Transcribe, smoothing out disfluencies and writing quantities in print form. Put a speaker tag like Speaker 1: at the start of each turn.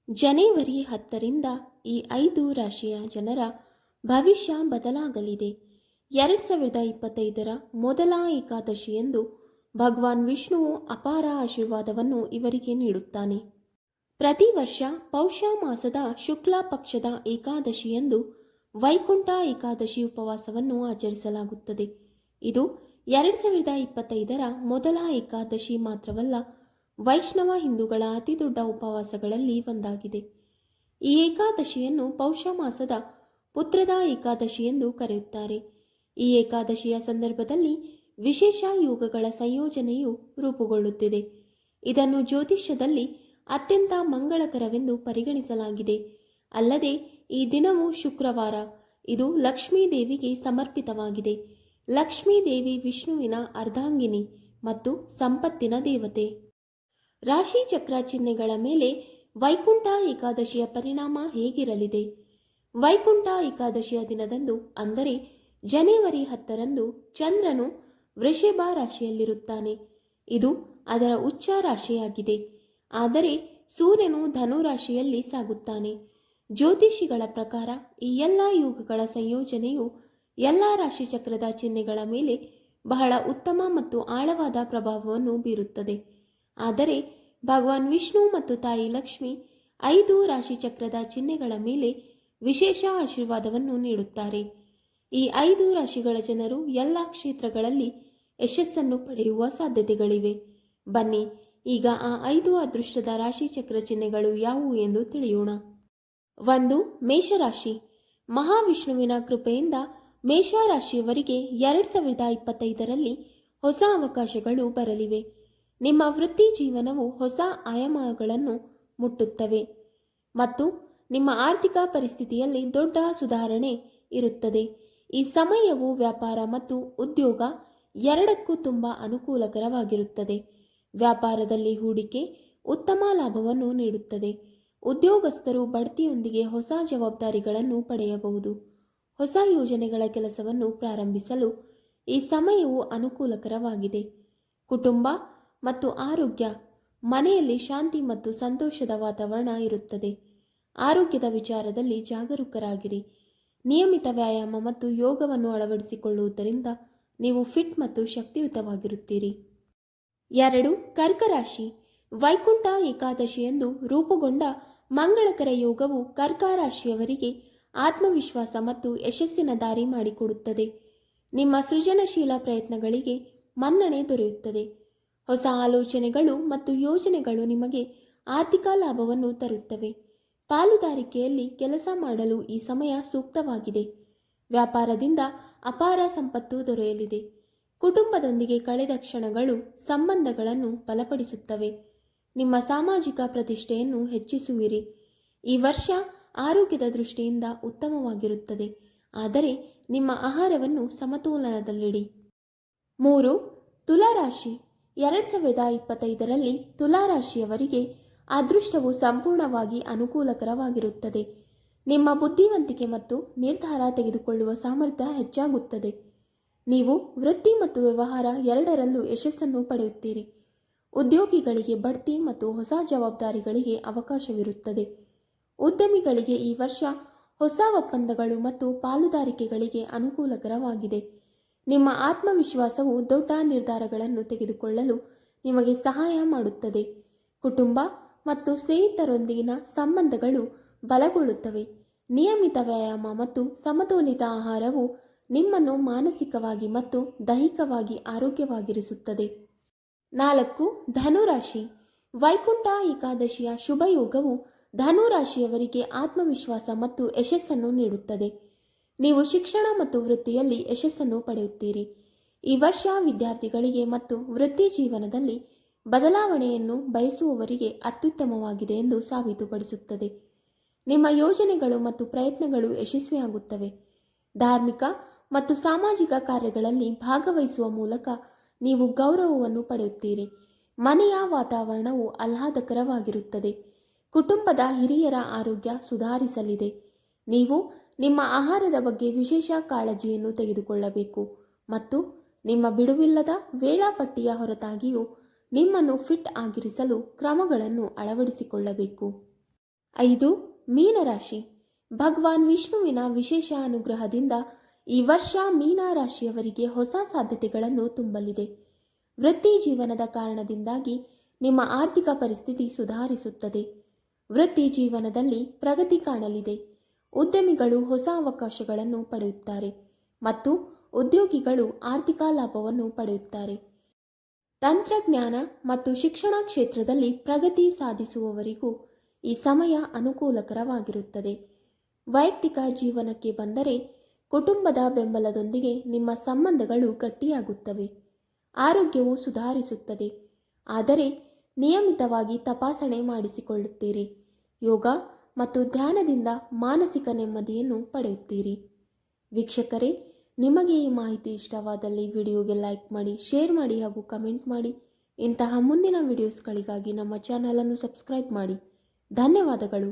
Speaker 1: ಜನವರಿ 10ರಿಂದ ಈ 5 ರಾಶಿಯ ಜನರ ಭವಿಷ್ಯ ಬದಲಾಗಲಿದೆ. 2025ರ ಮೊದಲ ಏಕಾದಶಿಯಂದು ಭಗವಾನ್ ವಿಷ್ಣುವು ಅಪಾರ ಆಶೀರ್ವಾದವನ್ನು ಇವರಿಗೆ ನೀಡುತ್ತಾನೆ. ಪ್ರತಿ ವರ್ಷ ಪೌಷ ಮಾಸದ ಶುಕ್ಲ ಪಕ್ಷದ ಏಕಾದಶಿಯಂದು ವೈಕುಂಠ ಏಕಾದಶಿ ಉಪವಾಸವನ್ನು ಆಚರಿಸಲಾಗುತ್ತದೆ. ಇದು 2025ರ ಮೊದಲ ಏಕಾದಶಿ ಮಾತ್ರವಲ್ಲ, ವೈಷ್ಣವ ಹಿಂದೂಗಳ ಅತಿದೊಡ್ಡ ಉಪವಾಸಗಳಲ್ಲಿ ಒಂದಾಗಿದೆ. ಈ ಏಕಾದಶಿಯನ್ನು ಪೌಷ ಮಾಸದ ಪುತ್ರದ ಏಕಾದಶಿ ಎಂದು ಕರೆಯುತ್ತಾರೆ. ಈ ಏಕಾದಶಿಯ ಸಂದರ್ಭದಲ್ಲಿ ವಿಶೇಷ ಯೋಗಗಳ ಸಂಯೋಜನೆಯು ರೂಪುಗೊಳ್ಳುತ್ತಿದೆ. ಇದನ್ನು ಜ್ಯೋತಿಷ್ಯದಲ್ಲಿ ಅತ್ಯಂತ ಮಂಗಳಕರವೆಂದು ಪರಿಗಣಿಸಲಾಗಿದೆ. ಅಲ್ಲದೆ ಈ ದಿನವು ಶುಕ್ರವಾರ. ಇದು ಲಕ್ಷ್ಮೀ ದೇವಿಗೆ ಸಮರ್ಪಿತವಾಗಿದೆ. ಲಕ್ಷ್ಮೀ ದೇವಿ ವಿಷ್ಣುವಿನ ಅರ್ಧಾಂಗಿನಿ ಮತ್ತು ಸಂಪತ್ತಿನ ದೇವತೆ. ರಾಶಿ ಚಕ್ರ ಚಿಹ್ನೆಗಳ ಮೇಲೆ ವೈಕುಂಠ ಏಕಾದಶಿಯ ಪರಿಣಾಮ ಹೇಗಿರಲಿದೆ? ವೈಕುಂಠ ಏಕಾದಶಿಯ ದಿನದಂದು, ಅಂದರೆ ಜನವರಿ 10ರಂದು, ಚಂದ್ರನು ವೃಷಭ ರಾಶಿಯಲ್ಲಿರುತ್ತಾನೆ. ಇದು ಅದರ ಉಚ್ಚ ರಾಶಿಯಾಗಿದೆ. ಆದರೆ ಸೂರ್ಯನು ಧನು ರಾಶಿಯಲ್ಲಿ ಸಾಗುತ್ತಾನೆ. ಜ್ಯೋತಿಷಿಗಳ ಪ್ರಕಾರ ಈ ಎಲ್ಲ ಯೋಗಗಳ ಸಂಯೋಜನೆಯು ಎಲ್ಲ ರಾಶಿಚಕ್ರದ ಚಿಹ್ನೆಗಳ ಮೇಲೆ ಬಹಳ ಉತ್ತಮ ಮತ್ತು ಆಳವಾದ ಪ್ರಭಾವವನ್ನು ಬೀರುತ್ತದೆ. ಆದರೆ ಭಗವಾನ್ ವಿಷ್ಣು ಮತ್ತು ತಾಯಿ ಲಕ್ಷ್ಮಿ 5 ರಾಶಿಚಕ್ರದ ಚಿಹ್ನೆಗಳ ಮೇಲೆ ವಿಶೇಷ ಆಶೀರ್ವಾದವನ್ನು ನೀಡುತ್ತಾರೆ. ಈ 5 ರಾಶಿಗಳ ಜನರು ಎಲ್ಲ ಕ್ಷೇತ್ರಗಳಲ್ಲಿ ಯಶಸ್ಸನ್ನು ಪಡೆಯುವ ಸಾಧ್ಯತೆಗಳಿವೆ. ಬನ್ನಿ ಈಗ ಆ 5 ಅದೃಷ್ಟದ ರಾಶಿಚಕ್ರ ಚಿಹ್ನೆಗಳು ಯಾವುವು ಎಂದು ತಿಳಿಯೋಣ. 1. ಮೇಷರಾಶಿ. ಮಹಾವಿಷ್ಣುವಿನ ಕೃಪೆಯಿಂದ ಮೇಷರಾಶಿಯವರಿಗೆ 2025ರಲ್ಲಿ ಹೊಸ ಅವಕಾಶಗಳು ಬರಲಿವೆ. ನಿಮ್ಮ ವೃತ್ತಿ ಜೀವನವು ಹೊಸ ಆಯಾಮಗಳನ್ನು ಮುಟ್ಟುತ್ತವೆ ಮತ್ತು ನಿಮ್ಮ ಆರ್ಥಿಕ ಪರಿಸ್ಥಿತಿಯಲ್ಲಿ ದೊಡ್ಡ ಸುಧಾರಣೆ ಇರುತ್ತದೆ. ಈ ಸಮಯವು ವ್ಯಾಪಾರ ಮತ್ತು ಉದ್ಯೋಗ ಎರಡಕ್ಕೂ ತುಂಬ ಅನುಕೂಲಕರವಾಗಿರುತ್ತದೆ. ವ್ಯಾಪಾರದಲ್ಲಿ ಹೂಡಿಕೆ ಉತ್ತಮ ಲಾಭವನ್ನು ನೀಡುತ್ತದೆ. ಉದ್ಯೋಗಸ್ಥರು ಬಡ್ತಿಯೊಂದಿಗೆ ಹೊಸ ಜವಾಬ್ದಾರಿಗಳನ್ನು ಪಡೆಯಬಹುದು. ಹೊಸ ಯೋಜನೆಗಳ ಕೆಲಸವನ್ನು ಪ್ರಾರಂಭಿಸಲು ಈ ಸಮಯವು ಅನುಕೂಲಕರವಾಗಿದೆ. ಕುಟುಂಬ ಮತ್ತು ಆರೋಗ್ಯ. ಮನೆಯಲ್ಲಿ ಶಾಂತಿ ಮತ್ತು ಸಂತೋಷದ ವಾತಾವರಣ ಇರುತ್ತದೆ. ಆರೋಗ್ಯದ ವಿಚಾರದಲ್ಲಿ ಜಾಗರೂಕರಾಗಿರಿ. ನಿಯಮಿತ ವ್ಯಾಯಾಮ ಮತ್ತು ಯೋಗವನ್ನು ಅಳವಡಿಸಿಕೊಳ್ಳುವುದರಿಂದ ನೀವು ಫಿಟ್ ಮತ್ತು ಶಕ್ತಿಯುತವಾಗಿರುತ್ತೀರಿ. 2. ಕರ್ಕರಾಶಿ. ವೈಕುಂಠ ಏಕಾದಶಿಯಂದು ರೂಪುಗೊಂಡ ಮಂಗಳಕರ ಯೋಗವು ಕರ್ಕ ರಾಶಿಯವರಿಗೆ ಆತ್ಮವಿಶ್ವಾಸ ಮತ್ತು ಯಶಸ್ಸಿನ ದಾರಿ ಮಾಡಿಕೊಡುತ್ತದೆ. ನಿಮ್ಮ ಸೃಜನಶೀಲ ಪ್ರಯತ್ನಗಳಿಗೆ ಮನ್ನಣೆ ದೊರೆಯುತ್ತದೆ. ಹೊಸ ಆಲೋಚನೆಗಳು ಮತ್ತು ಯೋಜನೆಗಳು ನಿಮಗೆ ಆರ್ಥಿಕ ಲಾಭವನ್ನು ತರುತ್ತವೆ. ಪಾಲುದಾರಿಕೆಯಲ್ಲಿ ಕೆಲಸ ಮಾಡಲು ಈ ಸಮಯ ಸೂಕ್ತವಾಗಿದೆ. ವ್ಯಾಪಾರದಿಂದ ಅಪಾರ ಸಂಪತ್ತು ದೊರೆಯಲಿದೆ. ಕುಟುಂಬದೊಂದಿಗೆ ಕಳೆದ ಕ್ಷಣಗಳು ಸಂಬಂಧಗಳನ್ನು ಬಲಪಡಿಸುತ್ತವೆ. ನಿಮ್ಮ ಸಾಮಾಜಿಕ ಪ್ರತಿಷ್ಠೆಯನ್ನು ಹೆಚ್ಚಿಸುವಿರಿ. ಈ ವರ್ಷ ಆರೋಗ್ಯದ ದೃಷ್ಟಿಯಿಂದ ಉತ್ತಮವಾಗಿರುತ್ತದೆ, ಆದರೆ ನಿಮ್ಮ ಆಹಾರವನ್ನು ಸಮತೋಲನದಲ್ಲಿಡಿ. 3. ತುಲಾರಾಶಿ. 2025ರಲ್ಲಿ ತುಲಾರಾಶಿಯವರಿಗೆ ಅದೃಷ್ಟವು ಸಂಪೂರ್ಣವಾಗಿ ಅನುಕೂಲಕರವಾಗಿರುತ್ತದೆ. ನಿಮ್ಮ ಬುದ್ಧಿವಂತಿಕೆ ಮತ್ತು ನಿರ್ಧಾರ ತೆಗೆದುಕೊಳ್ಳುವ ಸಾಮರ್ಥ್ಯ ಹೆಚ್ಚಾಗುತ್ತದೆ. ನೀವು ವೃತ್ತಿ ಮತ್ತು ವ್ಯವಹಾರ ಎರಡರಲ್ಲೂ ಯಶಸ್ಸನ್ನು ಪಡೆಯುತ್ತೀರಿ. ಉದ್ಯೋಗಿಗಳಿಗೆ ಬಡ್ತಿ ಮತ್ತು ಹೊಸ ಜವಾಬ್ದಾರಿಗಳಿಗೆ ಅವಕಾಶವಿರುತ್ತದೆ. ಉದ್ಯಮಿಗಳಿಗೆ ಈ ವರ್ಷ ಹೊಸ ಒಪ್ಪಂದಗಳು ಮತ್ತು ಪಾಲುದಾರಿಕೆಗಳಿಗೆ ಅನುಕೂಲಕರವಾಗಿದೆ. ನಿಮ್ಮ ಆತ್ಮವಿಶ್ವಾಸವು ದೊಡ್ಡ ನಿರ್ಧಾರಗಳನ್ನು ತೆಗೆದುಕೊಳ್ಳಲು ನಿಮಗೆ ಸಹಾಯ ಮಾಡುತ್ತದೆ. ಕುಟುಂಬ ಮತ್ತು ಸ್ನೇಹಿತರೊಂದಿಗಿನ ಸಂಬಂಧಗಳು ಬಲಗೊಳ್ಳುತ್ತವೆ. ನಿಯಮಿತ ವ್ಯಾಯಾಮ ಮತ್ತು ಸಮತೋಲಿತ ಆಹಾರವು ನಿಮ್ಮನ್ನು ಮಾನಸಿಕವಾಗಿ ಮತ್ತು ದೈಹಿಕವಾಗಿ ಆರೋಗ್ಯವಾಗಿರಿಸುತ್ತದೆ. 4. ಧನುರಾಶಿ. ವೈಕುಂಠ ಏಕಾದಶಿಯ ಶುಭಯೋಗವು ಧನುರಾಶಿಯವರಿಗೆ ಆತ್ಮವಿಶ್ವಾಸ ಮತ್ತು ಯಶಸ್ಸನ್ನು ನೀಡುತ್ತದೆ. ನೀವು ಶಿಕ್ಷಣ ಮತ್ತು ವೃತ್ತಿಯಲ್ಲಿ ಯಶಸ್ಸನ್ನು ಪಡೆಯುತ್ತೀರಿ. ಈ ವರ್ಷ ವಿದ್ಯಾರ್ಥಿಗಳಿಗೆ ಮತ್ತು ವೃತ್ತಿ ಜೀವನದಲ್ಲಿ ಬದಲಾವಣೆಯನ್ನು ಬಯಸುವವರಿಗೆ ಅತ್ಯುತ್ತಮವಾಗಿದೆ ಎಂದು ಸಾಬೀತುಪಡಿಸುತ್ತದೆ. ನಿಮ್ಮ ಯೋಜನೆಗಳು ಮತ್ತು ಪ್ರಯತ್ನಗಳು ಯಶಸ್ವಿಯಾಗುತ್ತವೆ. ಧಾರ್ಮಿಕ ಮತ್ತು ಸಾಮಾಜಿಕ ಕಾರ್ಯಗಳಲ್ಲಿ ಭಾಗವಹಿಸುವ ಮೂಲಕ ನೀವು ಗೌರವವನ್ನು ಪಡೆಯುತ್ತೀರಿ. ಮನೆಯ ವಾತಾವರಣವು ಆಹ್ಲಾದಕರವಾಗಿರುತ್ತದೆ. ಕುಟುಂಬದ ಹಿರಿಯರ ಆರೋಗ್ಯ ಸುಧಾರಿಸಲಿದೆ. ನೀವು ನಿಮ್ಮ ಆಹಾರದ ಬಗ್ಗೆ ವಿಶೇಷ ಕಾಳಜಿಯನ್ನು ತೆಗೆದುಕೊಳ್ಳಬೇಕು ಮತ್ತು ನಿಮ್ಮ ಬಿಡುವಿಲ್ಲದ ವೇಳಾಪಟ್ಟಿಯ ಹೊರತಾಗಿಯೂ ನಿಮ್ಮನ್ನು ಫಿಟ್ ಆಗಿರಿಸಲು ಕ್ರಮಗಳನ್ನು ಅಳವಡಿಸಿಕೊಳ್ಳಬೇಕು. 5. ಮೀನರಾಶಿ. ಭಗವಾನ್ ವಿಷ್ಣುವಿನ ವಿಶೇಷ ಅನುಗ್ರಹದಿಂದ ಈ ವರ್ಷ ಮೀನರಾಶಿಯವರಿಗೆ ಹೊಸ ಸಾಧ್ಯತೆಗಳನ್ನು ತುಂಬಲಿದೆ. ವೃತ್ತಿ ಜೀವನದ ಕಾರಣದಿಂದಾಗಿ ನಿಮ್ಮ ಆರ್ಥಿಕ ಪರಿಸ್ಥಿತಿ ಸುಧಾರಿಸುತ್ತದೆ. ವೃತ್ತಿ ಜೀವನದಲ್ಲಿ ಪ್ರಗತಿ ಕಾಣಲಿದೆ. ಉದ್ಯಮಿಗಳು ಹೊಸ ಅವಕಾಶಗಳನ್ನು ಪಡೆಯುತ್ತಾರೆ ಮತ್ತು ಉದ್ಯೋಗಿಗಳು ಆರ್ಥಿಕ ಲಾಭವನ್ನು ಪಡೆಯುತ್ತಾರೆ. ತಂತ್ರಜ್ಞಾನ ಮತ್ತು ಶಿಕ್ಷಣ ಕ್ಷೇತ್ರದಲ್ಲಿ ಪ್ರಗತಿ ಸಾಧಿಸುವವರಿಗೂ ಈ ಸಮಯ ಅನುಕೂಲಕರವಾಗಿರುತ್ತದೆ. ವೈಯಕ್ತಿಕ ಜೀವನಕ್ಕೆ ಬಂದರೆ ಕುಟುಂಬದ ಬೆಂಬಲದೊಂದಿಗೆ ನಿಮ್ಮ ಸಂಬಂಧಗಳು ಗಟ್ಟಿಯಾಗುತ್ತವೆ. ಆರೋಗ್ಯವು ಸುಧಾರಿಸುತ್ತದೆ, ಆದರೆ ನಿಯಮಿತವಾಗಿ ತಪಾಸಣೆ ಮಾಡಿಸಿಕೊಳ್ಳುತ್ತೀರಿ. ಯೋಗ ಮತ್ತು ಧ್ಯಾನದಿಂದ ಮಾನಸಿಕ ನೆಮ್ಮದಿಯನ್ನು ಪಡೆಯುತ್ತೀರಿ. ವೀಕ್ಷಕರೇ, ನಿಮಗೆ ಈ ಮಾಹಿತಿ ಇಷ್ಟವಾದಲ್ಲಿ ವಿಡಿಯೋಗೆ ಲೈಕ್ ಮಾಡಿ, ಶೇರ್ ಮಾಡಿ ಹಾಗೂ ಕಮೆಂಟ್ ಮಾಡಿ. ಇಂತಹ ಮುಂದಿನ ವಿಡಿಯೋಸ್ಗಳಿಗಾಗಿ ನಮ್ಮ ಚಾನಲನ್ನು ಸಬ್ಸ್ಕ್ರೈಬ್ ಮಾಡಿ. ಧನ್ಯವಾದಗಳು.